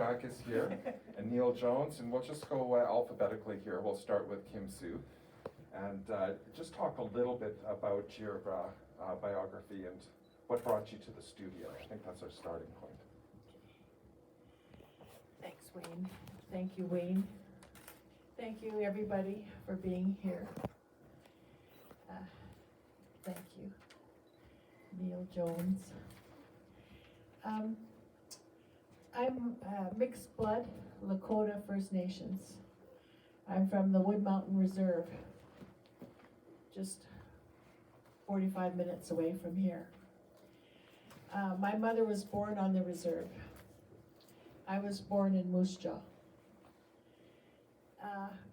Shurniak is here, and Neil Jones, and we'll just go alphabetically here. We'll start with Kim Sue, and just talk a little bit about your biography and what brought you to the studio. I think that's our starting point. Thanks, Wayne. Thank you, Wayne. Thank you, everybody, for being here. Thank you, Neil Jones. I'm mixed blood, Lakota First Nations. I'm from the Wood Mountain Reserve, just 45 minutes away from here. My mother was born on the reserve. I was born in Moose Jaw.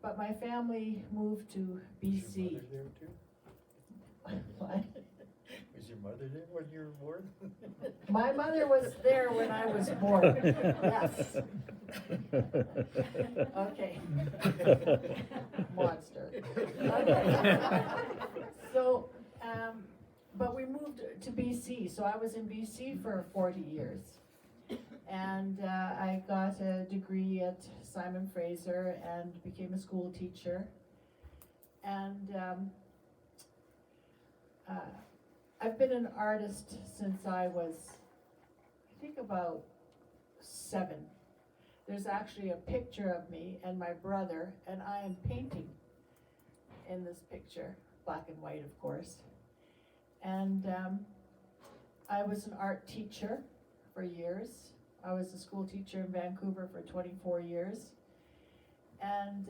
But my family moved to BC. Was your mother there too? What? Was your mother there when you were born? My mother was there when I was born, yes. Okay. Monster. Okay. So, but we moved to BC, so I was in BC for 40 years. And I got a degree at Simon Fraser and became a school teacher. And I've been an artist since I was, I think, about 7. There's actually a picture of me and my brother, and I am painting in this picture, black and white, of course. And I was an art teacher for years. I was a school teacher in Vancouver for 24 years. And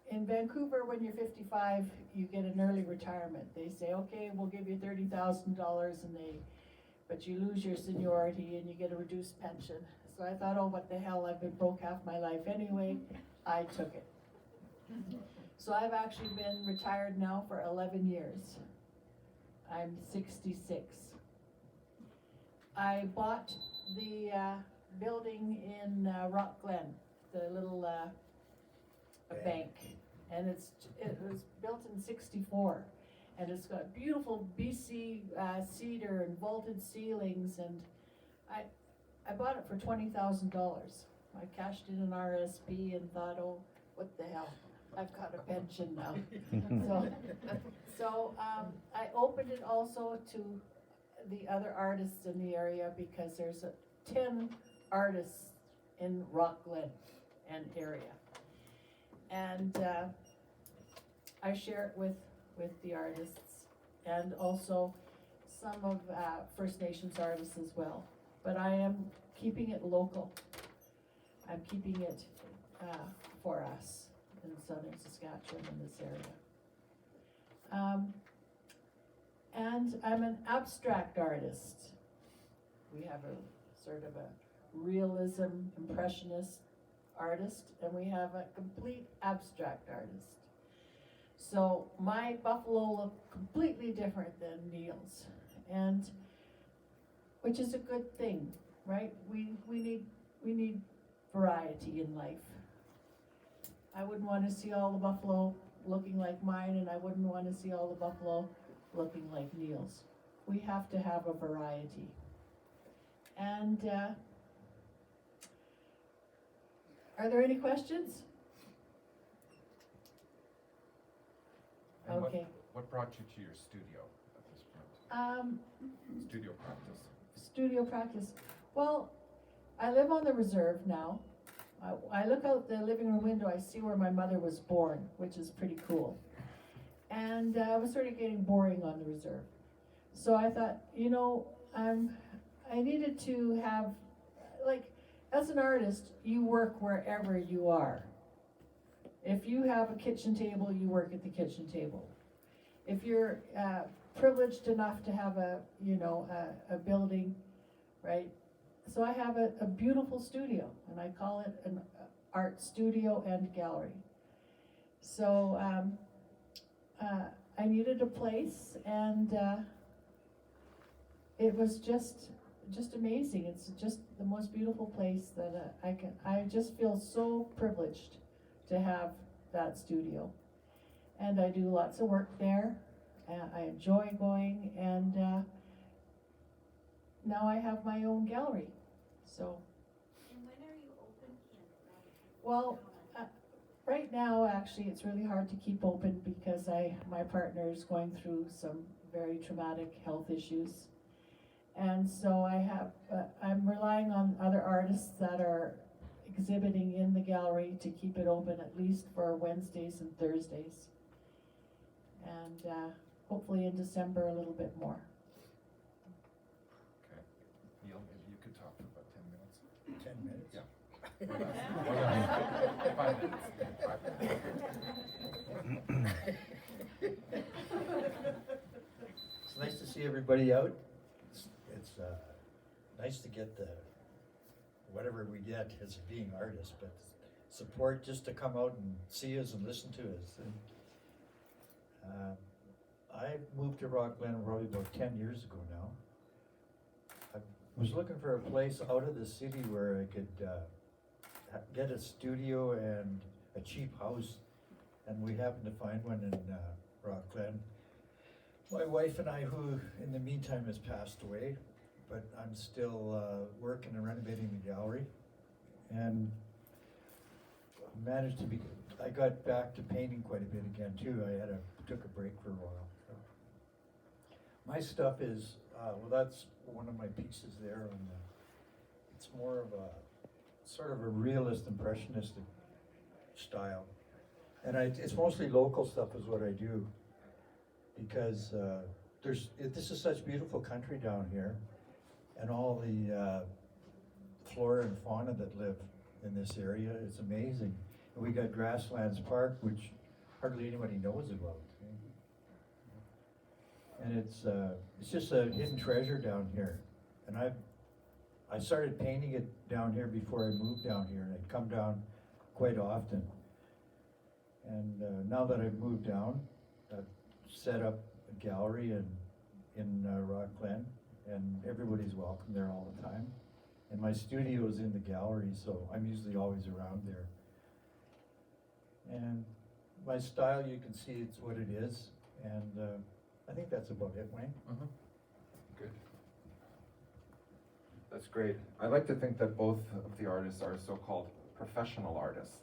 in Vancouver, when you're 55, you get an early retirement. They say, okay, we'll give you $30,000, but you lose your seniority and you get a reduced pension. So I thought, oh, what the hell, I've been broke half my life anyway. I took it. So I've actually been retired now for 11 years. I'm 66. I bought the building in Rock Glen, the little bank, and it was built in '64, and it's got beautiful BC cedar and vaulted ceilings, and I bought it for $20,000. I cashed in an RSP and thought, oh, what the hell, I've got a pension now. So I opened it also to the other artists in the area, because there's 10 artists in Rock Glen and area. And I share it with the artists, and also some of First Nations artists as well. But I am keeping it local. I'm keeping it for us in southern Saskatchewan in this area. And I'm an abstract artist. We have a sort of a realism, impressionist artist, and we have a complete abstract artist. So my buffalo look completely different than Neil's, and which is a good thing, right? We need variety in life. I wouldn't want to see all the buffalo looking like mine, and I wouldn't want to see all the buffalo looking like Neil's. We have to have a variety. And are there any questions? And Okay. What brought you to your studio at this point? Studio practice. Studio practice. Well, I live on the reserve now. I look out the living room window, I see where my mother was born, which is pretty cool. And I was sort of getting boring on the reserve. So I thought, you know, I needed to have, like, as an artist, you work wherever you are. If you have a kitchen table, you work at the kitchen table. If you're privileged enough to have a building, right? So I have a beautiful studio, and I call it an art studio and gallery. So I needed a place, and it was just amazing. It's just the most beautiful place that I just feel so privileged to have that studio. And I do lots of work there. I enjoy going, and now I have my own gallery. So. And when are you Well, right now, actually, it's really hard to keep open because my partner is going through some very traumatic health issues. And so I'm relying on other artists that are exhibiting in the gallery to keep it open at least for Wednesdays and Thursdays. And hopefully in December a little bit more. Okay. Neil, maybe you could talk for about 10 minutes. 10 minutes? Yeah. 5 minutes. 5 minutes. It's nice to see everybody out. It's nice to get the, whatever we get as being artists, but support just to come out and see us and listen to us. And, I moved to Rock Glen probably about 10 years ago now. I was looking for a place out of the city where I could get a studio and a cheap house, and we happened to find one in Rock Glen. My wife and I, who in the meantime has passed away, but I'm still working and renovating the gallery, and managed to be. I got back to painting quite a bit again too. Took a break for a while. So. My stuff is well, that's one of my pieces there, and it's more of a sort of a realist, impressionistic style, and it's mostly local stuff is what I do, because this is such beautiful country down here, and all the flora and fauna that live in this area. It's amazing. And we got Grasslands Park, which hardly anybody knows about. And it's just a hidden treasure down here. And I started painting it down here before I moved down here, and I'd come down quite often. And now that I've moved down, I've set up a gallery in Rock Glen, and everybody's welcome there all the time. And my studio is in the gallery, so I'm usually always around there. And my style, you can see it's what it is, and I think that's about it, Wayne. Mm-hmm. Good. That's great. I like to think that both of the artists are so-called professional artists.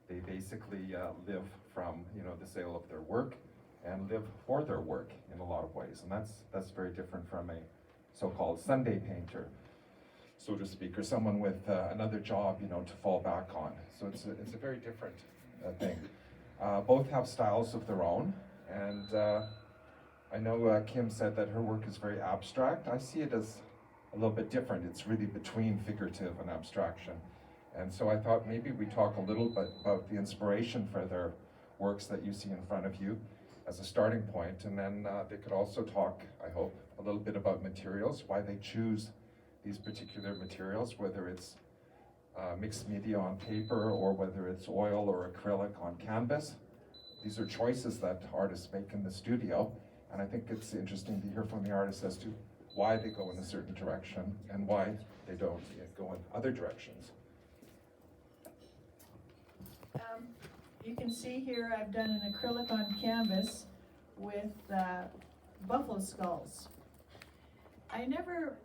They basically live from, the sale of their work and live for their work in a lot of ways, and that's very different from a so-called Sunday painter, so to speak, or someone with another job, to fall back on. So it's a very different thing. Both have styles of their own, and I know Kim said that her work is very abstract. I see it as a little bit different. It's really between figurative and abstraction. And so I thought maybe we talk a little bit about the inspiration for their works that you see in front of you as a starting point, and then they could also talk, I hope, a little bit about materials, why they choose these particular materials, whether it's mixed media on paper or whether it's oil or acrylic on canvas. These are choices that artists make in the studio, and I think it's interesting to hear from the artists as to why they go in a certain direction and why they don't go in other directions. You can see here I've done an acrylic on canvas with buffalo skulls. I never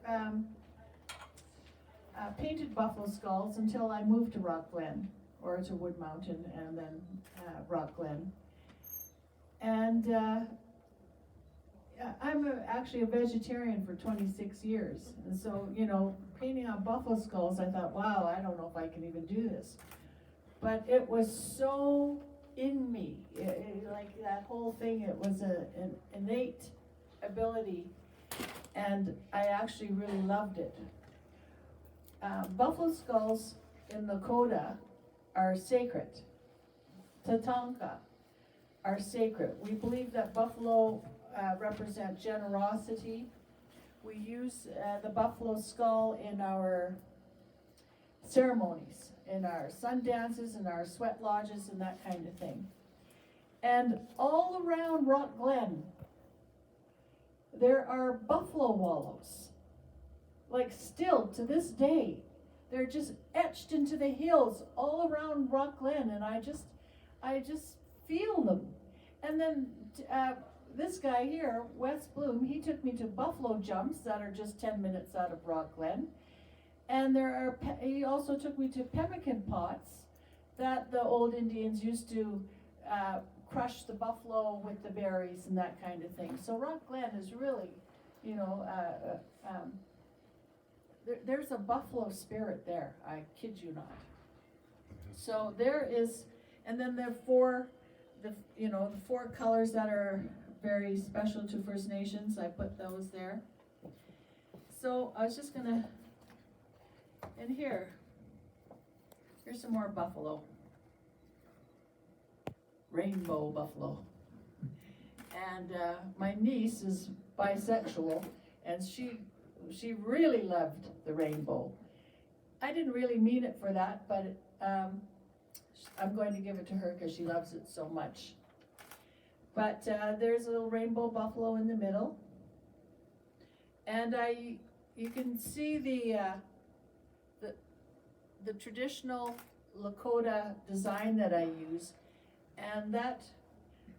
painted buffalo skulls until I moved to Rock Glen, or to Wood Mountain, and then Rock Glen. And I'm actually a vegetarian for 26 years. And so, painting on buffalo skulls, I thought, wow, I don't know if I can even do this. But it was so in me, like that whole thing, it was an innate ability, and I actually really loved it. Buffalo skulls in Lakota are sacred. Tatanka are sacred. We believe that buffalo represent generosity. We use the buffalo skull in our ceremonies, in our sun dances, in our sweat lodges, and that kind of thing. And all around Rock Glen, there are buffalo wallows. Like still to this day, they're just etched into the hills all around Rock Glen, and I just feel them. And then this guy here, Wes Bloom, he took me to buffalo jumps that are just 10 minutes out of Rock Glen. And he also took me to pemmican pots that the old Indians used to crush the buffalo with the berries and that kind of thing. So Rock Glen is really, you know, there's a buffalo spirit there, I kid you not. So there is, and then the four colors that are very special to First Nations, I put those there. So I was just gonna, and here's some more buffalo. Rainbow buffalo. And my niece is bisexual, and she really loved the rainbow. I didn't really mean it for that, but I'm going to give it to her because she loves it so much. But there's a little rainbow buffalo in the middle, and you can see the traditional Lakota design that I use, and that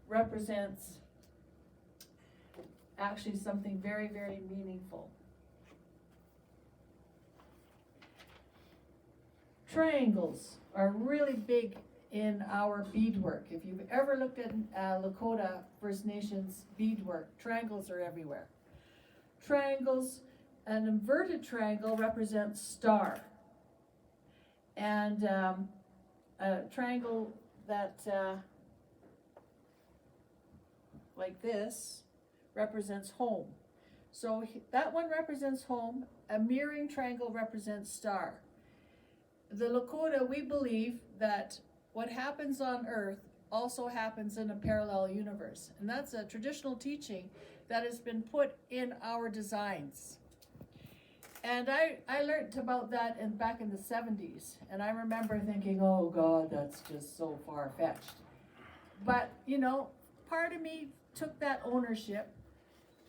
represents actually something very, very meaningful. Triangles are really big in our beadwork. If you've ever looked at Lakota First Nations beadwork, triangles are everywhere. Triangles, an inverted triangle represents star. And a triangle that, like this, represents home. So that one represents home, a mirroring triangle represents star. The Lakota, we believe that what happens on Earth also happens in a parallel universe. And that's a traditional teaching that has been put in our designs. And I learned about that back in the 70s. And I remember thinking, oh God, that's just so far-fetched. But, you know, part of me took that ownership.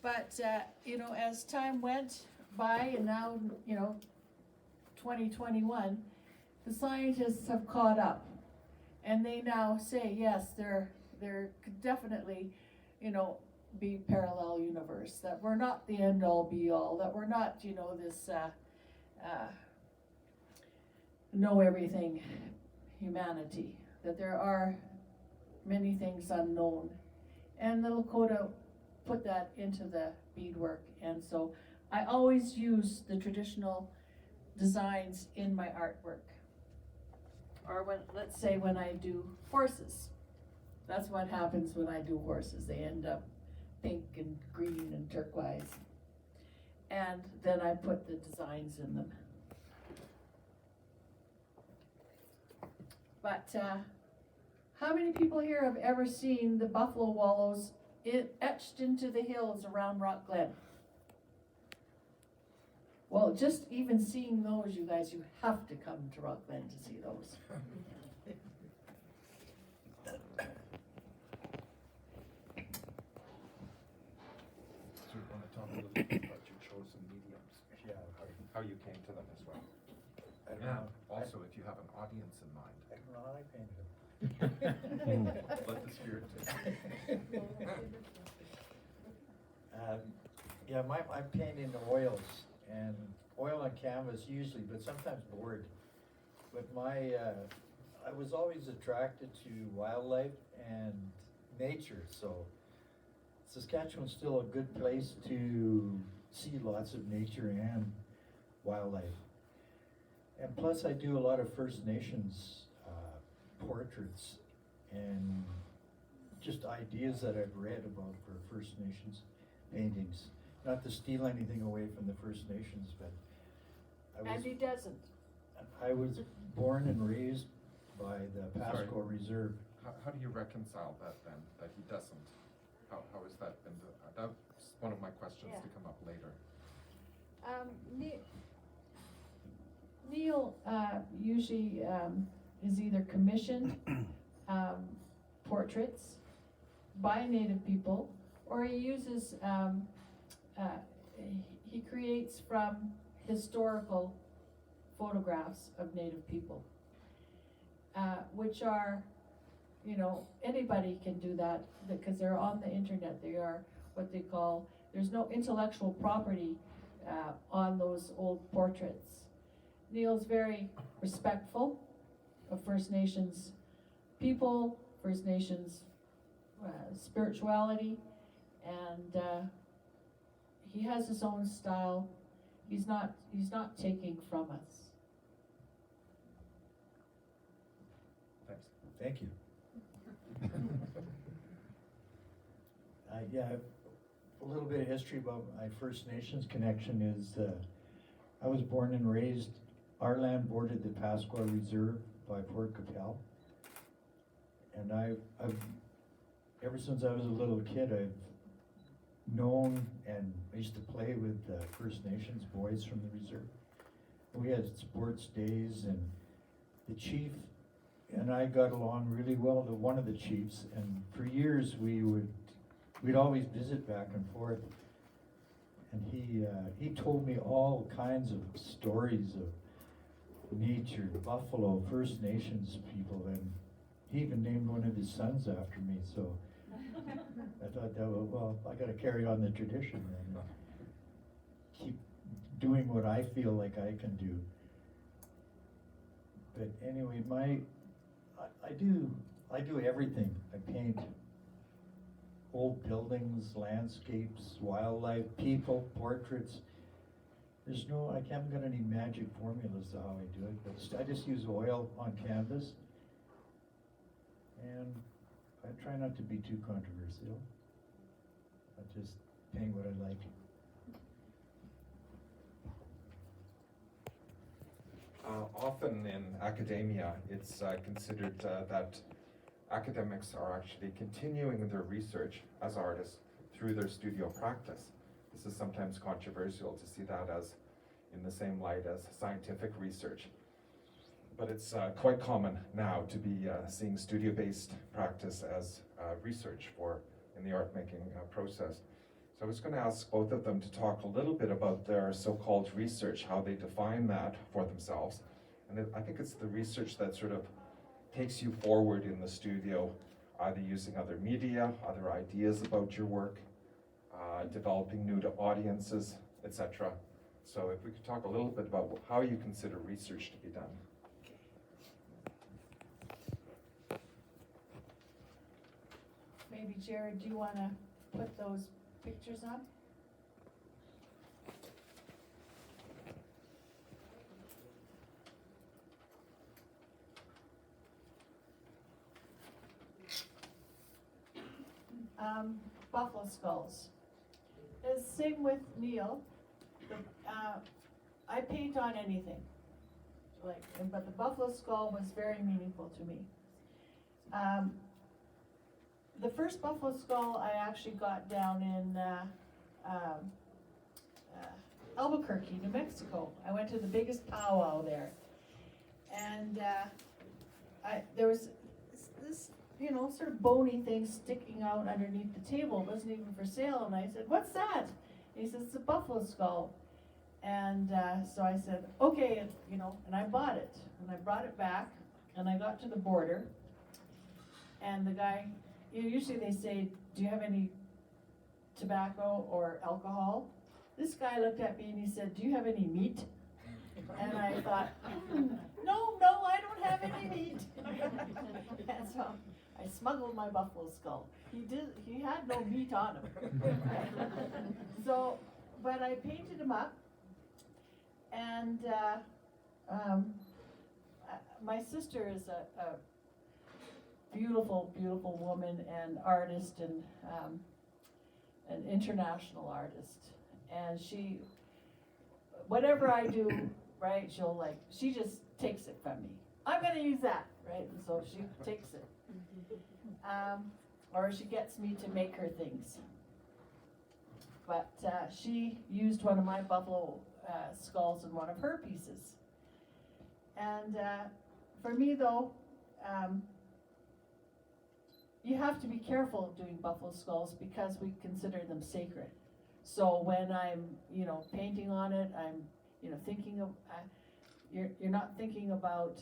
But, you know, as time went by and now, you know, 2021, the scientists have caught up. And they now say, yes, there could definitely, you know, be parallel universe, that we're not the end all be all, that we're not, you know, this know everything humanity, that there are many things unknown. And the Lakota put that into the beadwork, and so I always use the traditional designs in my artwork. Or when, let's say when I do horses, that's what happens when I do horses. They end up pink and green and turquoise. And then I put the designs in them. But how many people here have ever seen the buffalo wallows etched into the hills around Rock Glen? Well, just even seeing those, you guys, you have to come to Rock Glen to see those. So we want to talk a little bit about your chosen mediums. Yeah. How you came to them as well. I don't And know. also if you have an audience in mind. I don't know how I painted them. Let the spirit take it. Yeah, I'm painting the oils, and oil on canvas usually, but sometimes board. But I was always attracted to wildlife and nature, so Saskatchewan's still a good place to see lots of nature and wildlife. And plus I do a lot of First Nations portraits and just ideas that I've read about for First Nations paintings. Not to steal anything away from the First Nations, but And he doesn't. I was born and raised by the Pasco Reserve. How do you reconcile that then, that he doesn't? How has that been, that's one of my questions to come up later. Neil usually is either commissioned portraits by Native people, or he uses, he creates from historical photographs of Native people, which are, you know, anybody can do that because they're on the internet. They are what they call, there's no intellectual property on those old portraits. Neil's very respectful of First Nations people, First Nations spirituality, and he has his own style. He's not taking from us. Thanks. Thank you. Yeah, a little bit of history about my First Nations connection is I was born and raised, our land bordered the Pasqua Reserve by Port Capel. And I've ever since I was a little kid, I've known and I used to play with First Nations boys from the reserve. We had sports days, and the chief and I got along really well, one of the chiefs, and for years we'd always visit back and forth. And he told me all kinds of stories of nature, buffalo, First Nations people, and he even named one of his sons after me, so I thought that, well, I gotta carry on the tradition and keep doing what I feel like I can do. But anyway, I do everything. I paint old buildings, landscapes, wildlife, people, portraits. I haven't got any magic formulas to how I do it, but I just use oil on canvas. And I try not to be too controversial. I just paint what I like. Often in academia, it's considered that academics are actually continuing their research as artists through their studio practice. This is sometimes controversial to see that as in the same light as scientific research. But it's quite common now to be seeing studio-based practice as research in the art-making process. So I was going to ask both of them to talk a little bit about their so-called research, how they define that for themselves. And I think it's the research that sort of takes you forward in the studio, either using other media, other ideas about your work, developing new audiences, etc. So if we could talk a little bit about how you consider research to be done. Maybe Jared, do you want to put those pictures on? Buffalo skulls. The same with Neil. I paint on anything, but the buffalo skull was very meaningful to me. The first buffalo skull I actually got down in Albuquerque, New Mexico. I went to the biggest powwow there, and there was this, sort of bony thing sticking out underneath the table. It wasn't even for sale, and I said, "What's that?" And he says, "It's a buffalo skull." And so I said, "Okay," and I bought it, and I brought it back, and I got to the border, and the guy. Usually they say, "Do you have any tobacco or alcohol?" This guy looked at me and he said, "Do you have any meat?" And I thought, no, I don't have any meat. And so I smuggled my buffalo skull. He had no meat on him. So, but I painted him up, and my sister is a beautiful, beautiful woman and artist, and an international artist. And whatever I do, right, she just takes it from me. I'm gonna use that, right? And so she takes it. Or she gets me to make her things. But she used one of my buffalo skulls in one of her pieces. And for me though, you have to be careful of doing buffalo skulls because we consider them sacred. So when I'm, painting on it, I'm, thinking of, you're not thinking about,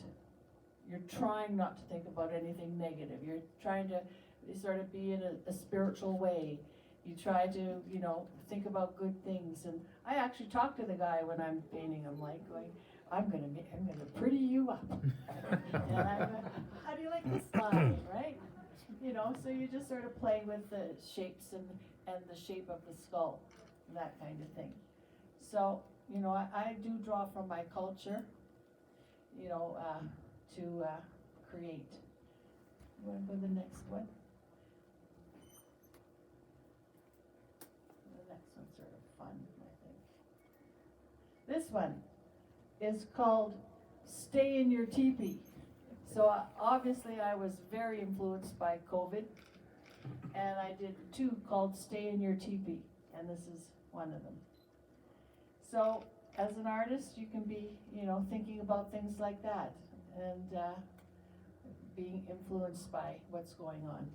you're trying not to think about anything negative. You're trying to sort of be in a spiritual way. You try to, think about good things. And I actually talk to the guy when I'm painting. I'm like going, I'm gonna pretty you up. And know, so you just sort of play with the shapes and the shape of the skull, that kind of thing. So, you know, I do draw from my culture, you know, to create. You wanna go to the next one? The next one's sort of fun, I think. This one is called Stay in Your Teepee. So obviously I was very influenced by COVID, and I did two called Stay in Your Teepee, and this is one of them. So as an artist, you can be, you know, thinking about things like that, and being influenced by what's going on.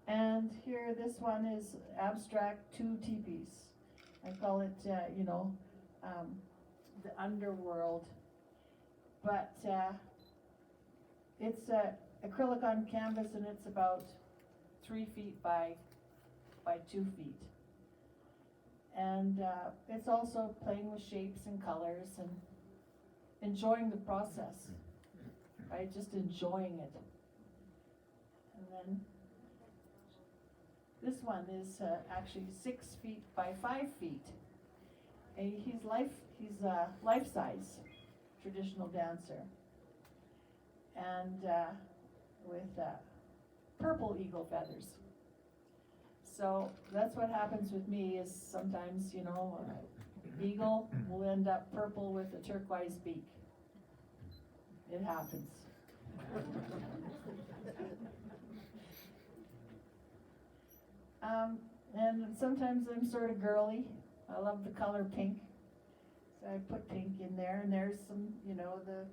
And here, this one is abstract 2 teepees. I call it, you know, the underworld. But it's acrylic on canvas, and it's about 3 feet by 2 feet. And it's also playing with shapes and colors and enjoying the process, right? Just enjoying it. And then this one is actually 6 feet by 5 feet. And he's life-size traditional dancer, and with purple eagle feathers. So that's what happens with me, is sometimes, you know, eagle will end up purple with a turquoise beak. It happens. And sometimes I'm sort of girly. I love the color pink. So I put pink in there, and there's some, you know, the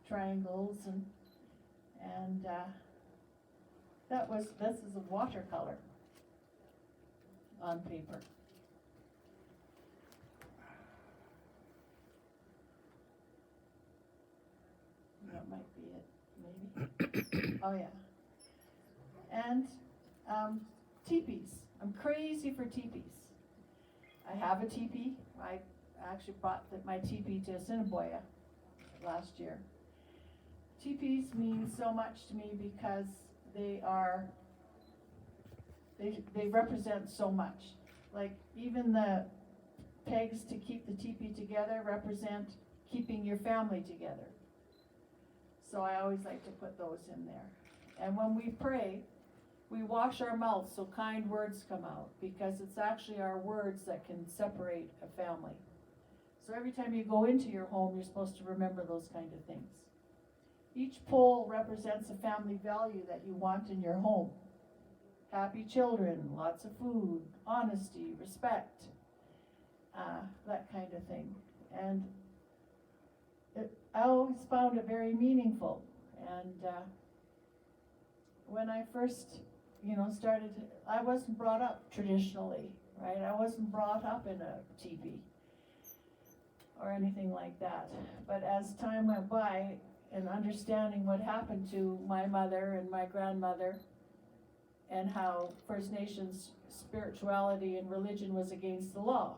triangles, and this is a watercolor on paper. That might be it, maybe. Oh yeah. And teepees. I'm crazy for teepees. I have a teepee. I actually brought my teepee to Assiniboia last year. Teepees mean so much to me because they represent so much. Like, even the pegs to keep the teepee together represent keeping your family together. So I always like to put those in there. And when we pray, we wash our mouths so kind words come out, because it's actually our words that can separate a family. So every time you go into your home, you're supposed to remember those kind of things. Each pole represents a family value that you want in your home. Happy children, lots of food, honesty, respect, that kind of thing. And I always found it very meaningful. And when I first, you know, started, I wasn't brought up traditionally, right? I wasn't brought up in a teepee or anything like that. But as time went by, and understanding what happened to my mother and my grandmother, and how First Nations spirituality and religion was against the law.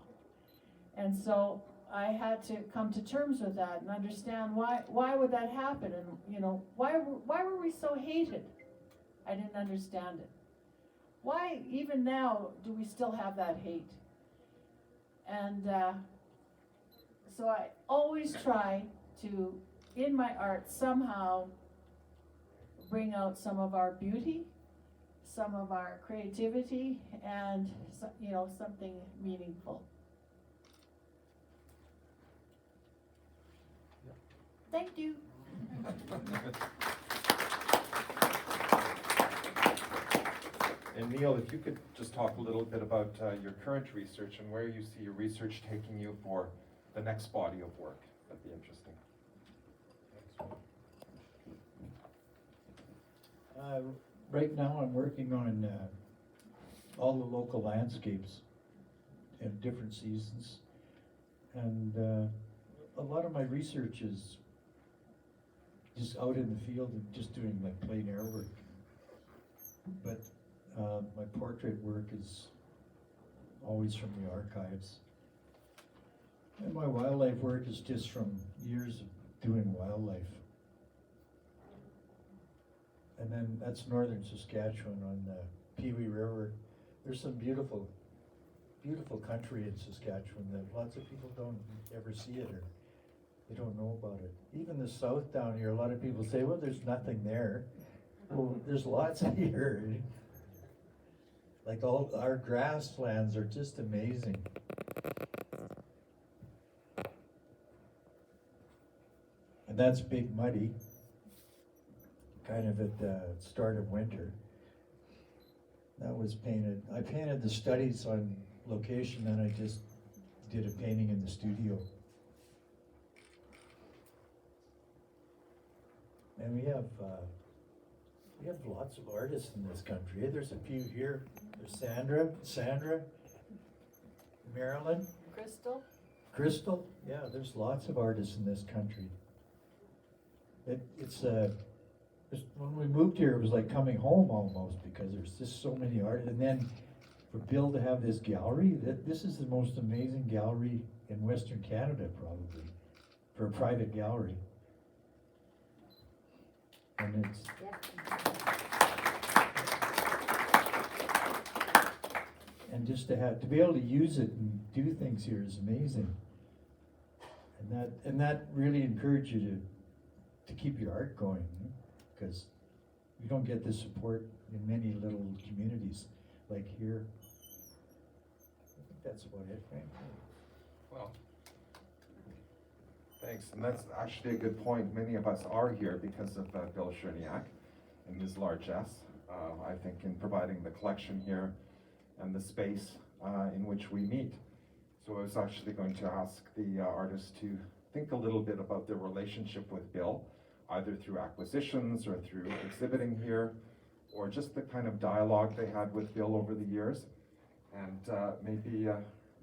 And so I had to come to terms with that and understand why would that happen, and, you know, why were we so hated? I didn't understand it. Why, even now, do we still have that hate? And so I always try to, in my art, somehow bring out some of our beauty, some of our creativity, and, you know, something meaningful. Thank you. And Neil, if you could just talk a little bit about your current research and where you see your research taking you for the next body of work, that'd be interesting. Right now I'm working on all the local landscapes in different seasons, and a lot of my research is just out in the field and just doing like plein air work. But my portrait work is always from the archives. And my wildlife work is just from years of doing wildlife. And then that's northern Saskatchewan on the Pee Wee River. There's some beautiful, beautiful country in Saskatchewan that lots of people don't ever see it or they don't know about it. Even the south down here, a lot of people say, well, there's nothing there. Well, there's lots here. Like all our grasslands are just amazing. And that's Big Muddy, kind of at the start of winter. That was painted. I painted the studies on location, and I just did a painting in the studio. And we have lots of artists in this country. There's a few here. There's Sandra, Marilyn, Crystal. Yeah, there's lots of artists in this country. It's when we moved here, it was like coming home almost because there's just so many artists. And then for Bill to have this gallery, this is the most amazing gallery in Western Canada, probably, for a private gallery. And it's and just to be able to use it and do things here is amazing. And that really encourages you to keep your art going, because you don't get this support in many little communities like here. I think that's about it, right? Well, thanks, and that's actually a good point. Many of us are here because of Bill Shurniak and his largesse, I think, in providing the collection here and the space in which we meet. So I was actually going to ask the artists to think a little bit about their relationship with Bill, either through acquisitions or through exhibiting here, or just the kind of dialogue they had with Bill over the years, and maybe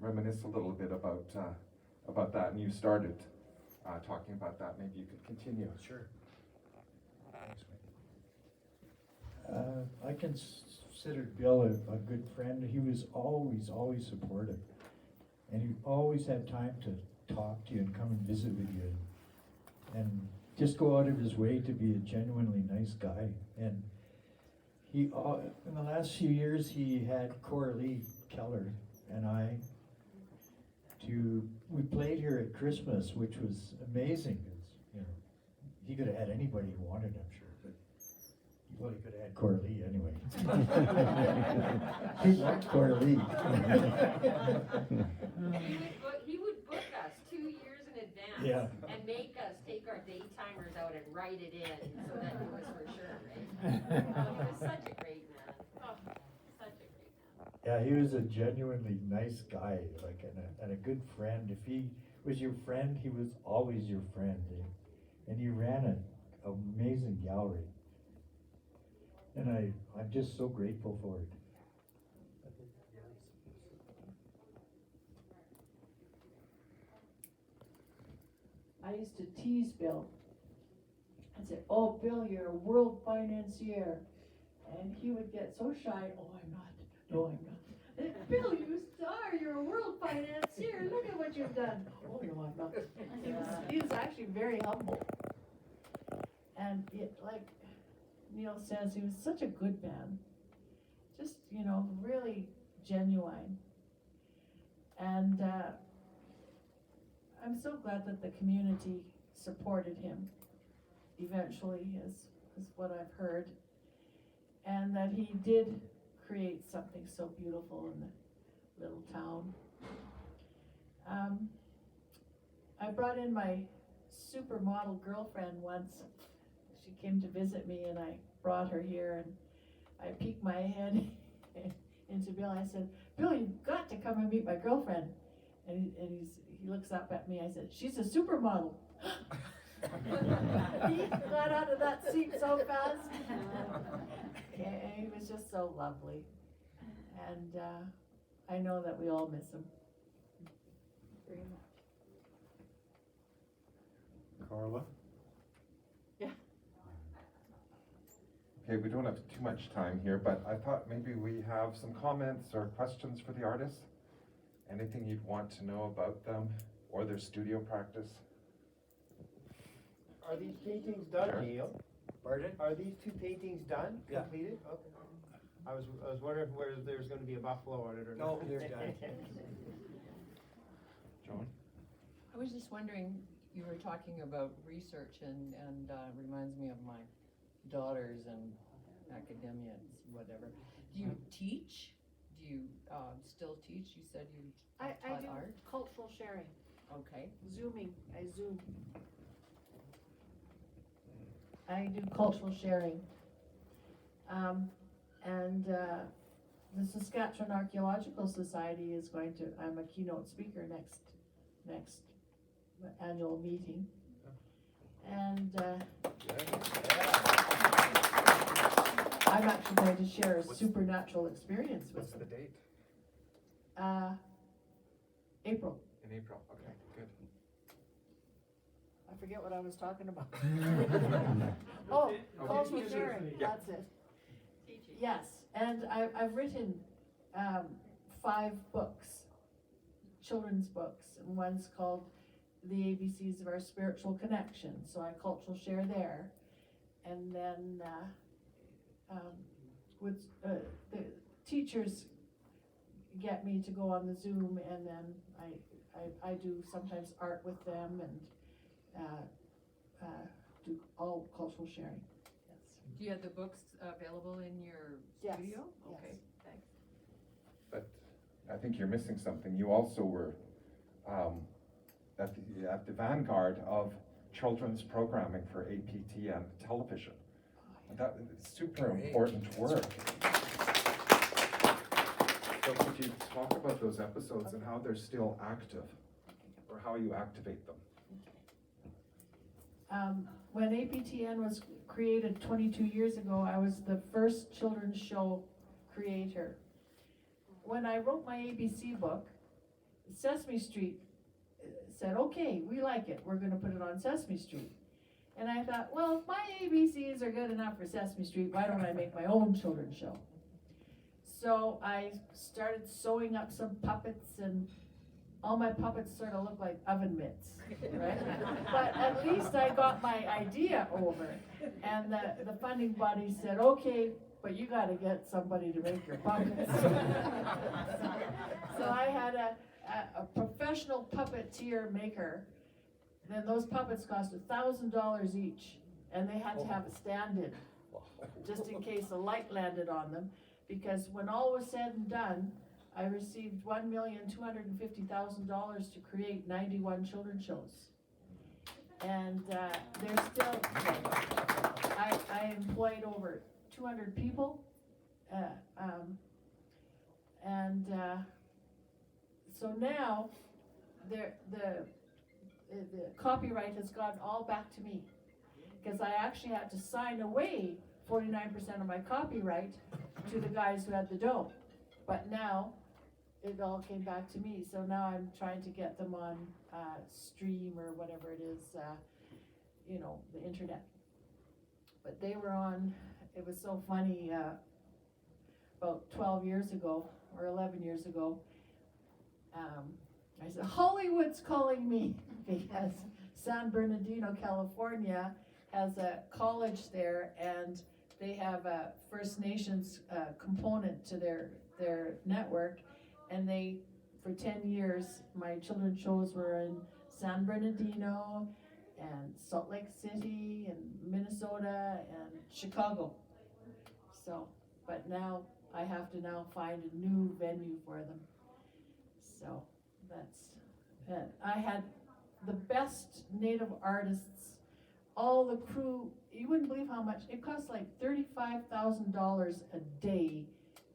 reminisce a little bit about that. And you started talking about that. Maybe you could continue. Sure. Thanks, Mike. I considered Bill a good friend. He was always supportive, and he always had time to talk to you and come and visit with you, and just go out of his way to be a genuinely nice guy. And he, in the last few years, he had Coralie Keller and I we played here at Christmas, which was amazing. You know, he could have had anybody he wanted, I'm sure, but well, he could have had Coralie anyway. He liked Coralie. He would book us 2 years in advance. Yeah. And make us take our daytimers out and write it in so that it was for sure, right? He was such a great man. Oh, such a great man. Yeah, he was a genuinely nice guy, like, and a good friend. If he was your friend, he was always your friend. And he ran an amazing gallery. And I'm just so grateful for it. I used to tease Bill. I'd say, oh, Bill, you're a world financier. And he would get so shy, oh, I'm not. No, I'm not. Bill, you are. You're a world financier. Look at what you've done. Oh, no, I'm not. He was actually very humble. And like Neil says, he was such a good man. Just, really genuine. And I'm so glad that the community supported him eventually, is what I've heard. And that he did create something so beautiful in the little town. I brought in my supermodel girlfriend once. She came to visit me, and I brought her here, and I peeked my head into Bill. I said, Bill, you've got to come and meet my girlfriend. And he looks up at me. I said, she's a supermodel. He got out of that seat so fast. Yeah, he was just so lovely. And I know that we all miss him very much. Carla? Yeah. Okay, we don't have too much time here, but I thought maybe we have some comments or questions for the artists. Anything you'd want to know about them or their studio practice. Are these paintings done, Sure. Neil? Pardon? Are these two paintings done, Yeah. completed? Okay. I was wondering where there's gonna be a buffalo on it or No, not. they're done. Joan? I was just wondering, you were talking about research and reminds me of my daughters and academia and whatever. Do you teach? Do you still teach? You said you I taught do art? cultural sharing, Okay. Zooming, I Zoom. I do cultural sharing. The Saskatchewan Archaeological Society is going to, I'm a keynote speaker next annual meeting. And, I'm actually going to share a supernatural experience with What's the them. date? April. In April, okay, good. I forget what I was talking about. Oh, cultural sharing, Yeah. that's it. Teaching. Yes, and I've written 5 books, children's books, and one's called The ABCs of Our Spiritual Connection, so I cultural share there. And then the teachers get me to go on the Zoom, and then I do sometimes art with them and do all cultural sharing, yes. Do you have the books available in your Yes, studio? yes. Okay, thanks. But I think you're missing something. You also were at the vanguard of children's programming for APTN television. And that is super important work. So could you talk about those episodes and how they're still active, or how you activate them? When APTN was created 22 years ago, I was the first children's show creator. When I wrote my ABC book, Sesame Street said, okay, we like it, we're gonna put it on Sesame Street. And I thought, well, if my ABCs are good enough for Sesame Street, why don't I make my own children's show? So I started sewing up some puppets, and all my puppets sort of look like oven mitts, right? But at least I got my idea over. And the funding body said, okay, but you gotta get somebody to make your puppets. So I had a professional puppeteer maker. Then those puppets cost $1,000 each, and they had to have a stand-in, just in case a light landed on them. Because when all was said and done, I received $1,250,000 to create 91 children's shows. And there's still, I employed over 200 people. So now, the copyright has gone all back to me. Because I actually had to sign away 49% of my copyright to the guys who had the dough. But now, it all came back to me, so now I'm trying to get them on Stream or whatever it is, the internet. But they were on, it was so funny, about 12 years ago, or 11 years ago, I said, Hollywood's calling me, because San Bernardino, California has a college there, and they have a First Nations component to their network, and they, for 10 years, my children's shows were in San Bernardino, and Salt Lake City, and Minnesota, and Chicago. So, but now, I have to now find a new venue for them. So, that's it. I had the best native artists, all the crew. You wouldn't believe how much, it costs like $35,000 a day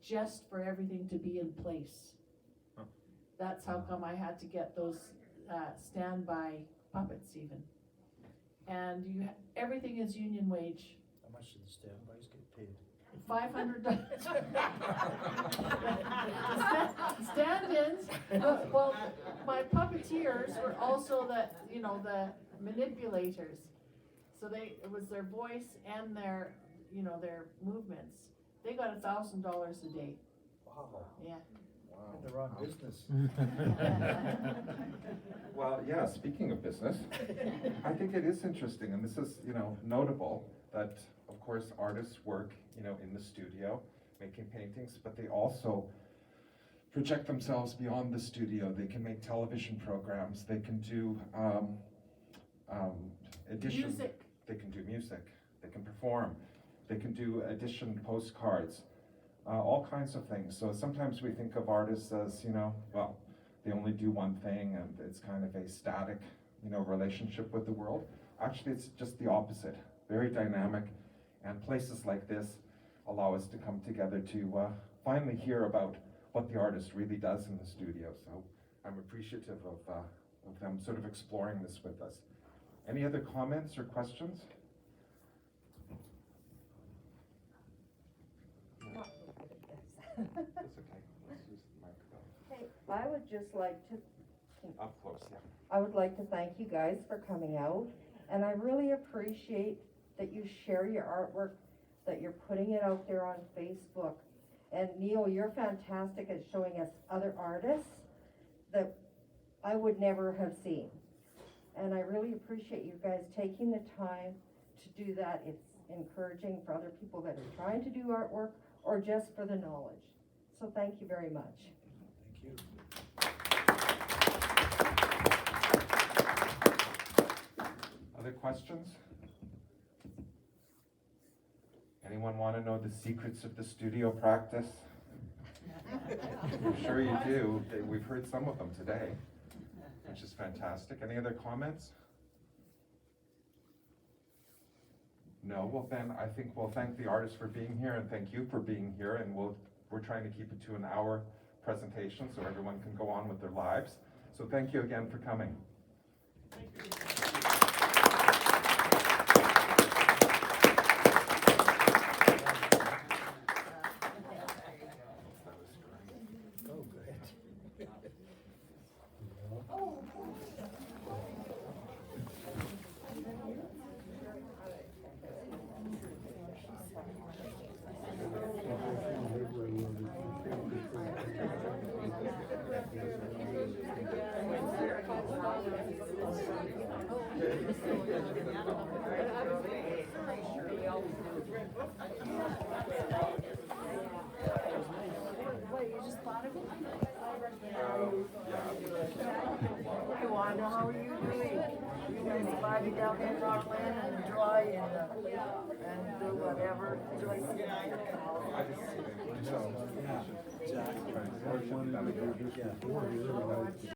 just for everything to be in place. Huh. That's how come I had to get those standby puppets even. And everything is union wage. How much do the standbys get paid? $500. Stand-ins, well, my puppeteers were also the manipulators. So it was their voice and their movements. They got $1,000 a day, Wow, yeah. in the wrong business. Well, yeah, speaking of business, I think it is interesting, and this is, notable, that, of course, artists work, in the studio, making paintings, but they also project themselves beyond the studio. They can make television programs, they can do, edition. Music. They can do music, they can perform, they can do edition postcards, all kinds of things. So sometimes we think of artists as, well, they only do one thing and it's kind of a static, relationship with the world. Actually, it's just the opposite, very dynamic, and places like this allow us to come together to finally hear about what the artist really does in the studio. So I'm appreciative of them sort of exploring this with us. Any other comments or questions? That's okay. Let's use the microphone. Hey, I would just like to, Up close, yeah. I would like to thank you guys for coming out, and I really appreciate that you share your artwork, that you're putting it out there on Facebook. And Neil, you're fantastic at showing us other artists that I would never have seen. And I really appreciate you guys taking the time to do that. It's encouraging for other people that are trying to do artwork or just for the knowledge. So thank you very much. Thank you. Other questions? Anyone want to know the secrets of the studio practice? I'm sure you do. We've heard some of them today, which is fantastic. Any other comments? No, well then I think we'll thank the artists for being here and thank you for being here, and we're trying to keep it to an hour presentation so everyone can go on with their lives. So thank you again for coming. Oh, great. What, you just thought of it? You wanna know how are you doing? You guys surviving down there in Rockland and dry and do whatever. Enjoy sitting on your couch. Yeah, exactly.